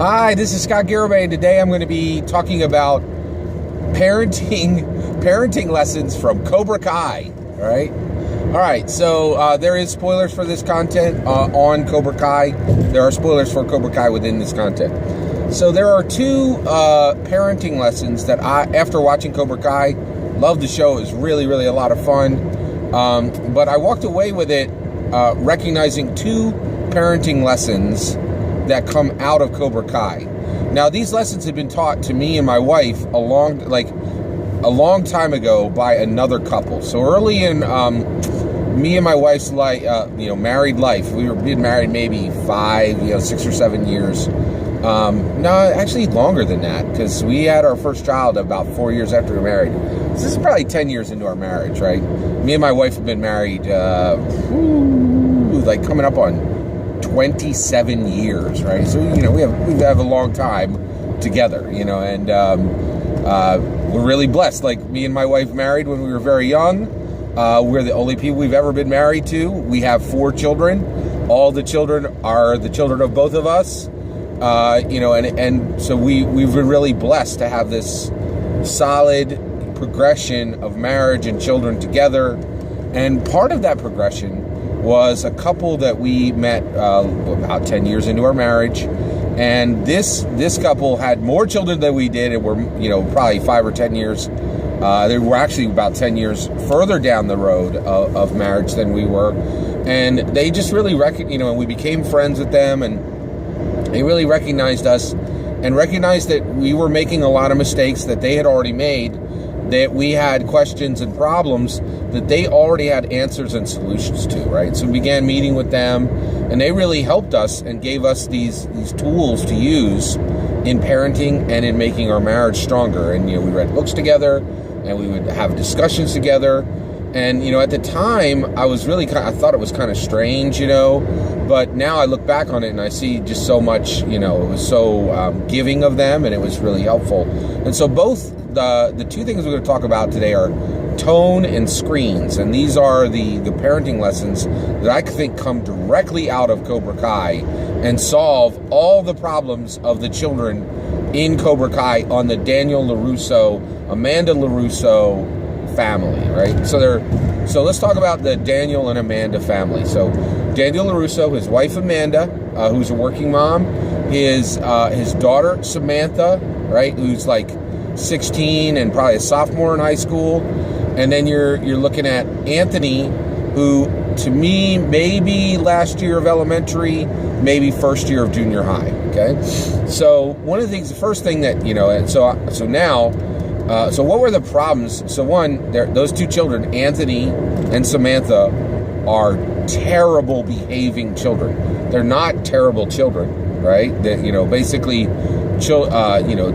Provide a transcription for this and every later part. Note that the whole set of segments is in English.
Hi, this is Scott Garibay, and today I'm going to be talking about parenting lessons from Cobra Kai. All right. So there is spoilers for this content on Cobra Kai. There are spoilers for Cobra Kai within this content. So there are two parenting lessons that after watching Cobra Kai, loved the show. It was really, really a lot of fun. But I walked away with it recognizing two parenting lessons that come out of Cobra Kai. Now, these lessons had been taught to me and my wife a long time ago by another couple. So early in me and my wife's married life, we were being married maybe 6 or 7 years. No, actually longer than that, because we had our first child about 4 years after we were married. So this is probably 10 years into our marriage, right? Me and my wife have been married coming up on 27 years, right? So, we have a long time together, and we're really blessed. Like, me and my wife married when we were very young. We're the only people we've ever been married to. We have 4 children. All the children are the children of both of us. And so we've been really blessed to have this solid progression of marriage and children together. And part of that progression was a couple that we met about 10 years into our marriage. And this couple had more children than we did, and were, probably 5 or 10 years. They were actually about 10 years further down the road of marriage than we were. And they just really and we became friends with them, and they really recognized us and recognized that we were making a lot of mistakes that they had already made, that we had questions and problems that they already had answers and solutions to, right? So we began meeting with them, and they really helped us and gave us these tools to use in parenting and in making our marriage stronger. And, we read books together, and we would have discussions together. And, at the time, I thought it was kind of strange, but now I look back on it and I see just so much, it was so giving of them, and it was really helpful. And so both the two things we're going to talk about today are tone and screens. And these are the parenting lessons that I think come directly out of Cobra Kai and solve all the problems of the children in Cobra Kai on the Daniel Larusso, Amanda Larusso family, right? So let's talk about the Daniel and Amanda family. So Daniel Larusso, his wife Amanda, who's a working mom, his daughter Samantha, right, who's like 16 and probably a sophomore in high school, and then you're looking at Anthony, who to me maybe last year of elementary, maybe first year of junior high. Okay, so one of the things, the first thing that so now. So what were the problems? So one, those two children, Anthony and Samantha, are terrible behaving children. They're not terrible children, right? That, basically,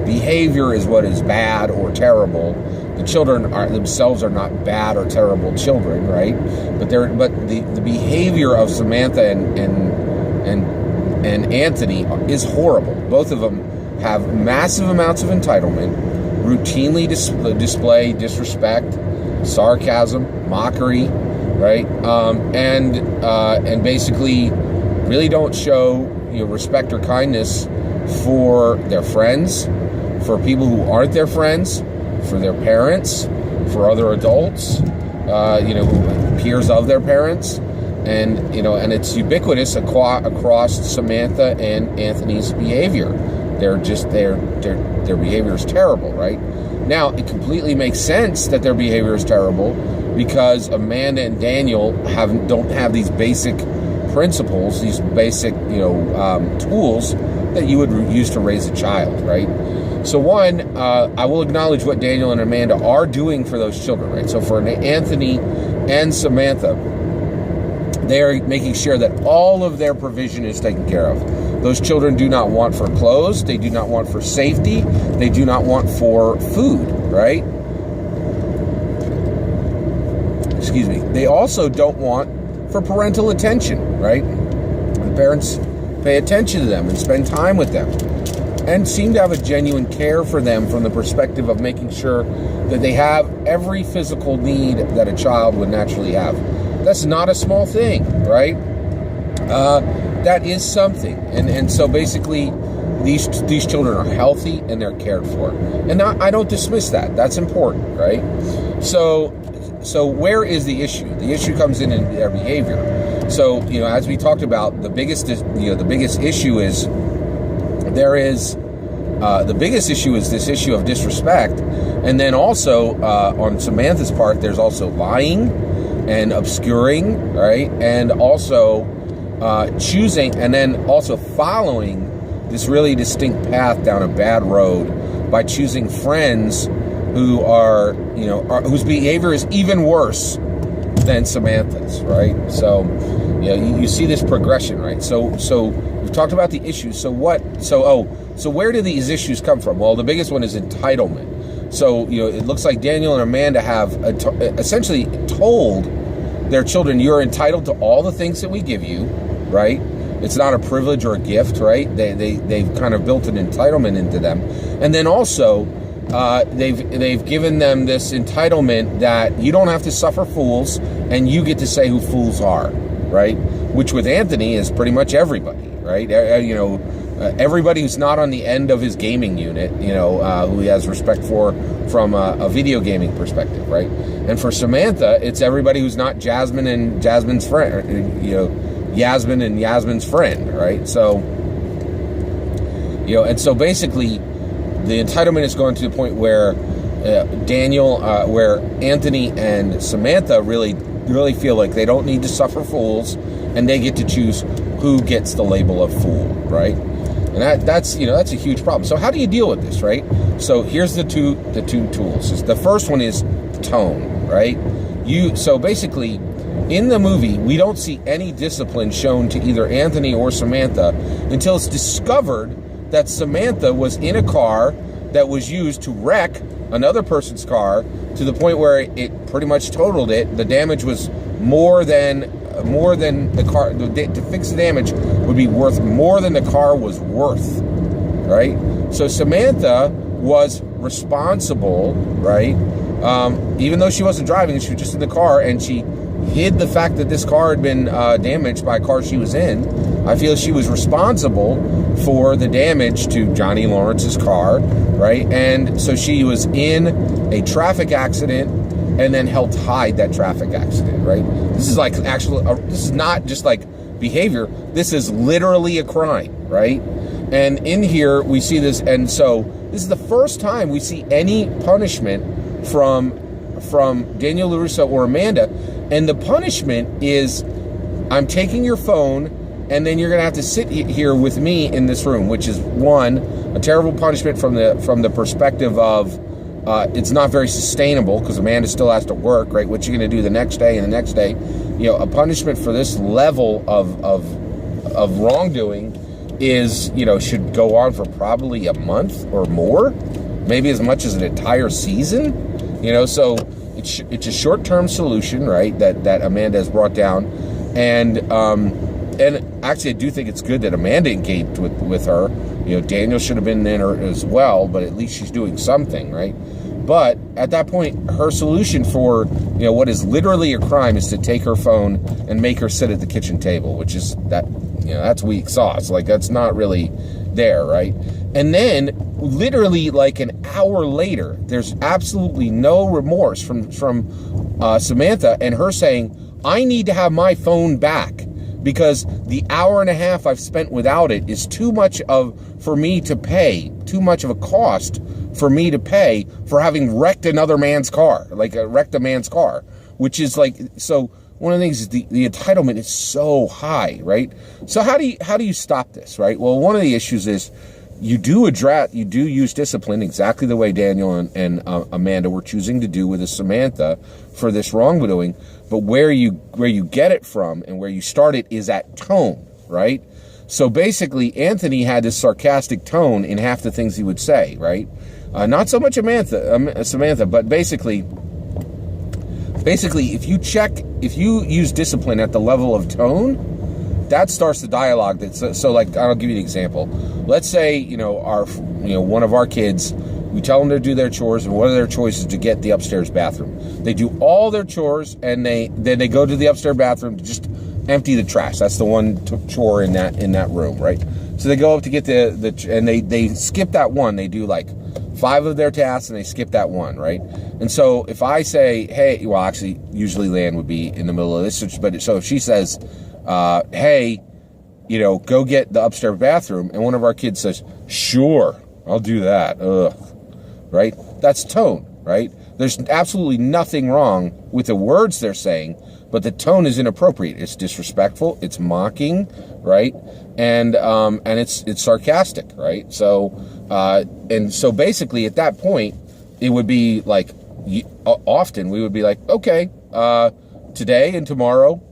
behavior is what is bad or terrible. The children themselves are not bad or terrible children, right? But the behavior of Samantha and Anthony is horrible. Both of them have massive amounts of entitlement, routinely display disrespect, sarcasm, mockery, right? And basically really don't show respect or kindness for their friends, for people who aren't their friends, for their parents, for other adults, peers of their parents, and it's ubiquitous across Samantha and Anthony's behavior. Their behavior is terrible, right? Now, it completely makes sense that their behavior is terrible because Amanda and Daniel don't have these basic principles, these basic tools that you would use to raise a child, right? So one, I will acknowledge what Daniel and Amanda are doing for those children, right? So for Anthony and Samantha, they are making sure that all of their provision is taken care of. Those children do not want for clothes. They do not want for safety. They do not want for food, right? Excuse me. They also don't want for parental attention, right? The parents pay attention to them and spend time with them and seem to have a genuine care for them from the perspective of making sure that they have every physical need that a child would naturally have. That's not a small thing, right? That is something. And so basically these children are healthy and they're cared for. And I don't dismiss that. That's important, right? So where is the issue? The issue comes in their behavior. So, as we talked about, the biggest issue is the biggest issue is this issue of disrespect. And then also, on Samantha's part, there's also lying and obscuring, right? And also choosing, and then also following this really distinct path down a bad road by choosing friends who are, whose behavior is even worse than Samantha's, right? So, you see this progression, right? So we've talked about the issues. So where do these issues come from? Well, the biggest one is entitlement. So, it looks like Daniel and Amanda have essentially told their children, you're entitled to all the things that we give you, right? It's not a privilege or a gift, right? They've kind of built an entitlement into them. And then also, they've given them this entitlement that you don't have to suffer fools and you get to say who fools are, right? Which with Anthony is pretty much everybody, right? Everybody who's not on the end of his gaming unit, who he has respect for from a video gaming perspective, right? And for Samantha, it's everybody who's not Jasmine and Jasmine's friend, Yasmin and Yasmin's friend, right? So, and so basically, the entitlement is going to the point where where Anthony and Samantha really feel like they don't need to suffer fools, and they get to choose who gets the label of fool, right? And that's a huge problem. So how do you deal with this, right? So here's the two tools. The first one is tone, right? So basically, in the movie, we don't see any discipline shown to either Anthony or Samantha until it's discovered that Samantha was in a car that was used to wreck another person's car to the point where it pretty much totaled it. The damage was more than the car. To fix the damage would be worth more than the car was worth, right? So Samantha was responsible, right? Even though she wasn't driving, she was just in the car, and she hid the fact that this car had been damaged by a car she was in. I feel she was responsible for the damage to Johnny Lawrence's car, right? And so she was in a traffic accident and then helped hide that traffic accident, right? This is like this is not just like behavior. This is literally a crime, right? And in here we see this, and so this is the first time we see any punishment from Daniel Larusso or Amanda, and the punishment is, I'm taking your phone, and then you're going to have to sit here with me in this room, which is a terrible punishment from the perspective of it's not very sustainable because Amanda still has to work, right? What you're going to do the next day and the next day, a punishment for this level of wrongdoing is, should go on for probably a month or more, maybe as much as an entire season, so it's a short-term solution, right? That Amanda has brought down, and actually I do think it's good that Amanda engaged with her. Daniel should have been there as well, but at least she's doing something, right? But at that point, her solution for what is literally a crime is to take her phone and make her sit at the kitchen table, which is that's weak sauce. Like, that's not really there, right? And then literally like an hour later, there's absolutely no remorse from Samantha and her saying, I need to have my phone back because the hour and a half I've spent without it is too much for me to pay, too much of a cost for me to pay for having wrecked another man's car, wrecked a man's car, which is like, so one of the things is the entitlement is so high, right? So how do you stop this, right? Well, one of the issues is you do use discipline exactly the way Daniel and Amanda were choosing to do with a Samantha for this wrongdoing, but where you get it from and where you start it is at tone, right? So basically, Anthony had this sarcastic tone in half the things he would say, right? Not so much Samantha, but basically, if you use discipline at the level of tone, that starts the dialogue. I'll give you an example. Let's say, one of our kids, we tell them to do their chores, and one of their choices is to get the upstairs bathroom. They do all their chores, and then they go to the upstairs bathroom to just empty the trash. That's the one chore in that room, right? So they go up to get and they skip that one. They do like 5 of their tasks and they skip that one, right? And so if I say, hey, well, actually, usually Lan would be in the middle of this, but so if she says, hey, go get the upstairs bathroom, and one of our kids says, sure, I'll do that. Ugh. Right? That's tone, right? There's absolutely nothing wrong with the words they're saying, but the tone is inappropriate. It's disrespectful. It's mocking, right? And it's sarcastic, right? So basically at that point, it would be like, often we would be like, okay, today and tomorrow,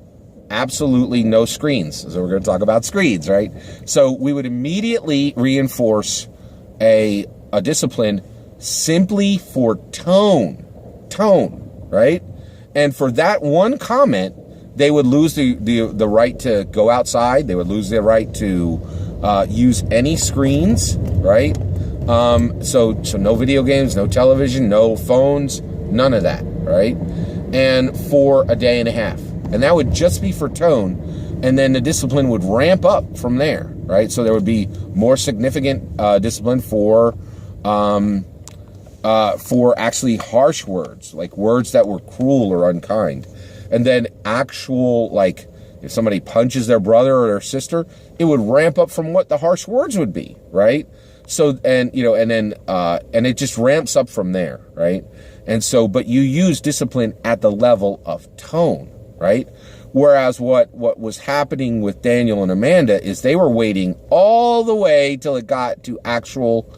absolutely no screens. So we're going to talk about screens, right? So we would immediately reinforce a discipline simply for tone, right? And for that one comment, they would lose the right to go outside. They would lose their right to use any screens, right? So no video games, no television, no phones, none of that, right? And for a day and a half. And that would just be for tone. And then the discipline would ramp up from there, right? So there would be more significant discipline for actually harsh words, like words that were cruel or unkind. And then actual, like, if somebody punches their brother or their sister, it would ramp up from what the harsh words would be, right? So, and it just ramps up from there, right? And so, but you use discipline at the level of tone, right? Whereas what was happening with Daniel and Amanda is they were waiting all the way till it got to actual,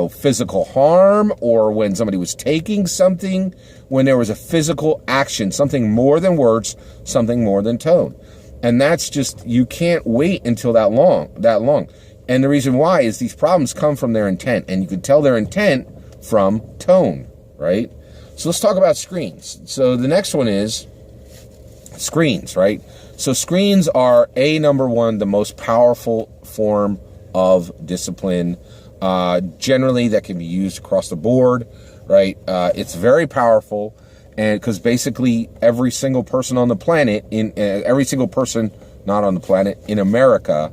physical harm, or when somebody was taking something, when there was a physical action, something more than words, something more than tone. And that's just, you can't wait until that long. And the reason why is these problems come from their intent, and you can tell their intent from tone, right? So let's talk about screens. So the next one is screens, right? So screens are number one, the most powerful form of discipline, generally that can be used across the board, right? It's very powerful, and because basically every single person on the planet, not on the planet, in America,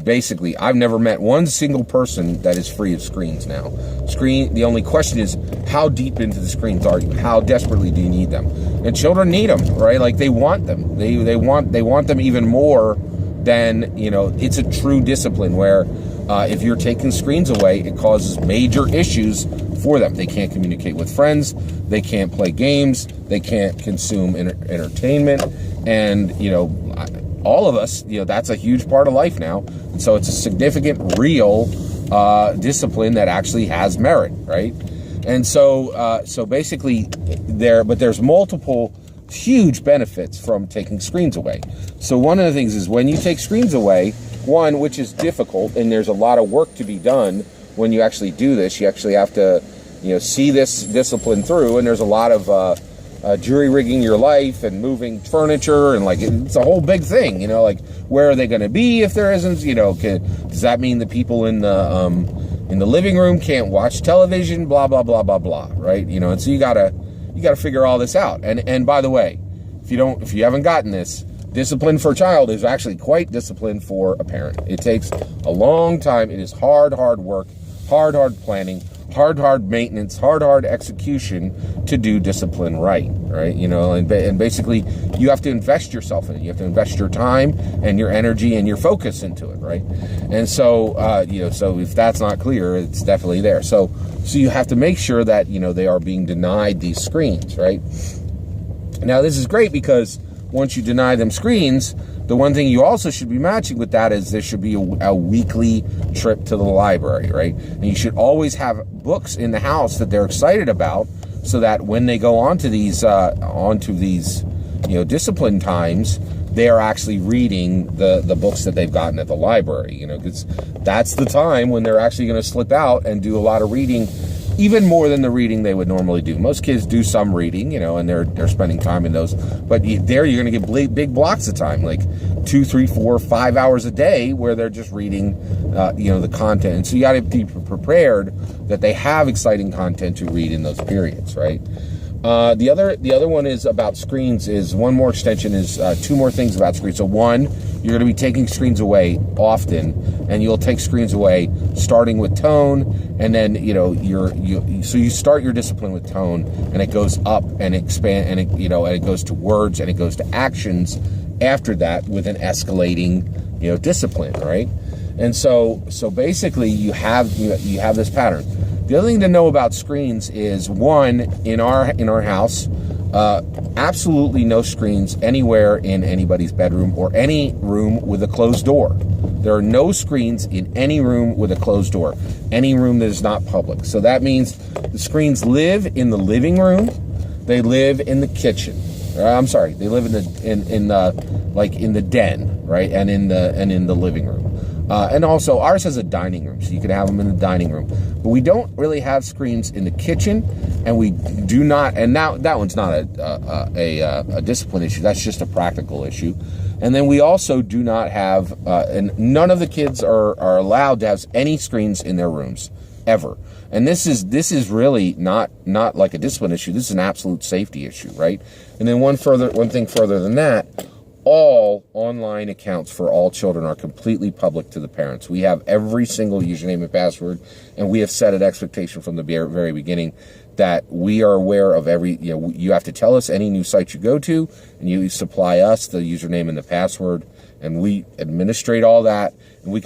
basically, I've never met one single person that is free of screens now. The only question is, how deep into the screens are you? How desperately do you need them? And children need them, right? Like, they want them. They want them even more than, it's a true discipline where if you're taking screens away, it causes major issues for them. They can't communicate with friends. They can't play games. They can't consume entertainment. And, all of us, that's a huge part of life now. And so it's a significant, real discipline that actually has merit, right? And so basically there's multiple huge benefits from taking screens away. So one of the things is when you take screens away, one, which is difficult, and there's a lot of work to be done when you actually do this. You actually have to, see this discipline through, and there's a lot of jury rigging your life and moving furniture, and like it's a whole big thing, like where are they going to be if there isn't, does that mean the people in the living room can't watch television, blah blah blah blah blah, right? And so you gotta figure all this out. And by the way, if you haven't gotten this, discipline for a child is actually quite discipline for a parent. It takes a long time. It is hard work, hard planning, hard maintenance, hard execution to do discipline right? And basically you have to invest yourself in it. You have to invest your time and your energy and your focus into it, right? And so, so if that's not clear, it's definitely there. So you have to make sure that, they are being denied these screens, right? Now, this is great because once you deny them screens, the one thing you also should be matching with that is there should be a weekly trip to the library, right? And you should always have books in the house that they're excited about, so that when they go onto these discipline times, they are actually reading the books that they've gotten at the library, because that's the time when they're actually going to slip out and do a lot of reading, even more than the reading they would normally do. Most kids do some reading, and they're spending time in those. But there you're going to get big blocks of time, like 2, 3, 4, 5 hours a day, where they're just reading, the content. And so you got to be prepared that they have exciting content to read in those periods, right? The other one is about screens. Is one more extension is 2 more things about screens. So one, you're going to be taking screens away often, and you'll take screens away starting with tone, and then so you start your discipline with tone, and it goes up and expand, and it goes to words, and it goes to actions after that with an escalating discipline, right? And so basically you have this pattern. The other thing to know about screens is, one, in our house, absolutely no screens anywhere in anybody's bedroom or any room with a closed door. There are no screens in any room with a closed door, any room that is not public. So that means the screens live in the living room, they live in the kitchen. They live in the den, right, and in the living room. And also, ours has a dining room, so you could have them in the dining room. But we don't really have screens in the kitchen, and we do not. And now that one's not a discipline issue. That's just a practical issue. And then we also do not have, and none of the kids are allowed to have any screens in their rooms ever. And this is really not like a discipline issue. This is an absolute safety issue, right? And then one thing further than that. All online accounts for all children are completely public to the parents. We have every single username and password, and we have set an expectation from the very beginning that we are aware of every, you have to tell us any new site you go to, and you supply us the username and the password, and we administrate all that, and we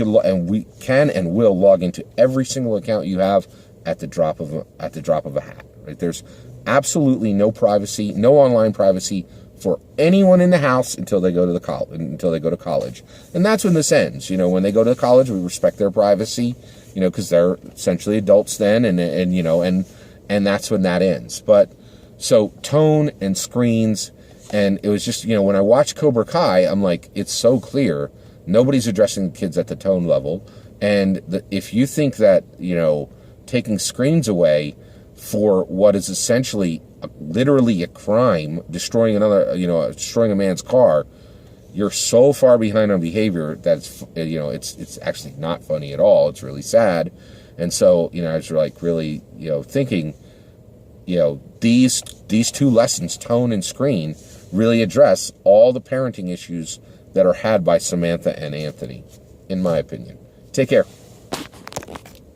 can and will log into every single account you have at the drop of a hat. Right? There's absolutely no privacy, no online privacy for anyone in the house until they go to college. And that's when this ends. When they go to college, we respect their privacy, because they're essentially adults then, and that's when that ends. But so tone and screens, and it was just, when I watch Cobra Kai, I'm like, it's so clear. Nobody's addressing the kids at the tone level. And if you think that, taking screens away for what is essentially literally a crime, destroying a man's car, you're so far behind on behavior that it's actually not funny at all. It's really sad. And so, I was like really, thinking, these two lessons, tone and screen, really address all the parenting issues that are had by Samantha and Anthony, in my opinion. Take care.